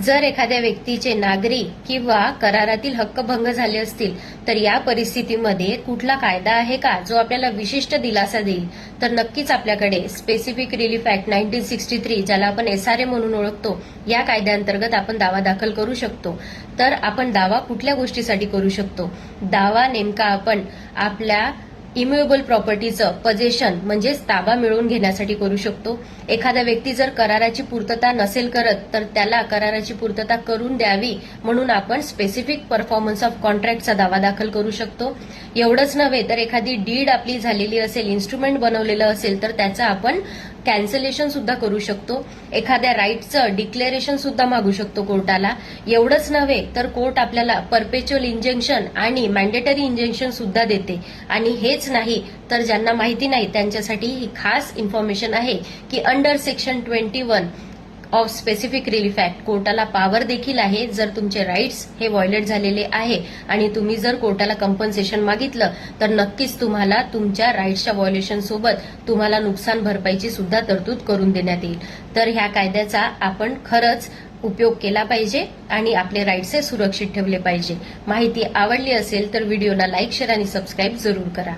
जर एखाद्या व्यक्तीचे नागरी किंवा करारातील हक्क भंग झाले असतील तर या परिस्थितीमध्ये कुठला कायदा आहे का जो आपल्याला विशिष्ट दिलासा देईल, तर नक्कीच आपल्याकडे स्पेसिफिक रिलीफ ऍक्ट 1963 ज्याला आपण SRA म्हणून ओळखतो, या कायद्याअंतर्गत आपण दावा दाखल करू शकतो. तर आपण दावा कुठल्या गोष्टीसाठी करू शकतो? दावा नेमका आपण आपल्या इम्युएबल प्रॉपर्टीचं पजेशन म्हणजेच ताबा मिळवून घेण्यासाठी करू शकतो. एखादा व्यक्ती जर कराराची पूर्तता नसेल करत तर त्याला कराराची पूर्तता करून द्यावी म्हणून आपण स्पेसिफिक परफॉर्मन्स ऑफ कॉन्ट्रॅक्टचा दावा दाखल करू शकतो. एवढंच नव्हे तर एखादी डीड आपली झालेली असेल, इन्स्ट्रुमेंट बनवलेलं असेल तर त्याचं आपण कॅन्सलेशन सुद्धा करू शकतो. एखाद्या राईटचं डिक्लेरेशन सुद्धा मागू शकतो कोर्टाला. एवढंच नव्हे तर कोर्ट आपल्याला परपेच्युअल इंजंक्शन आणि मॅन्डेटरी इंजंक्शन सुद्धा देते. आणि हेच नाही तर ज्यांना माहिती नाही त्यांच्यासाठी ही खास इन्फॉर्मेशन आहे की under section 21 of specific relief act कोर्टाला पॉवर देखील आहे. जर तुमचे राईट्स हे व्हायोलेट झालेले आहे आणि तुम्ही जर कोर्टाला कंपन्सेशन मागितलं तर नक्कीच तुम्हाला तुमच्या राईट्सच्या व्हायोलेशन सोबत तुम्हाला नुकसान भरपाईची सुद्धा तरतूद करून देण्यात येईल. तर ह्या कायद्याचा आपण खरंच उपयोग केला पाहिजे आणि आपले राईट्स हे सुरक्षित ठेवले पाहिजे. माहिती आवडली असेल तर व्हिडिओला लाईक, शेअर आणि सबस्क्राईब जरूर करा.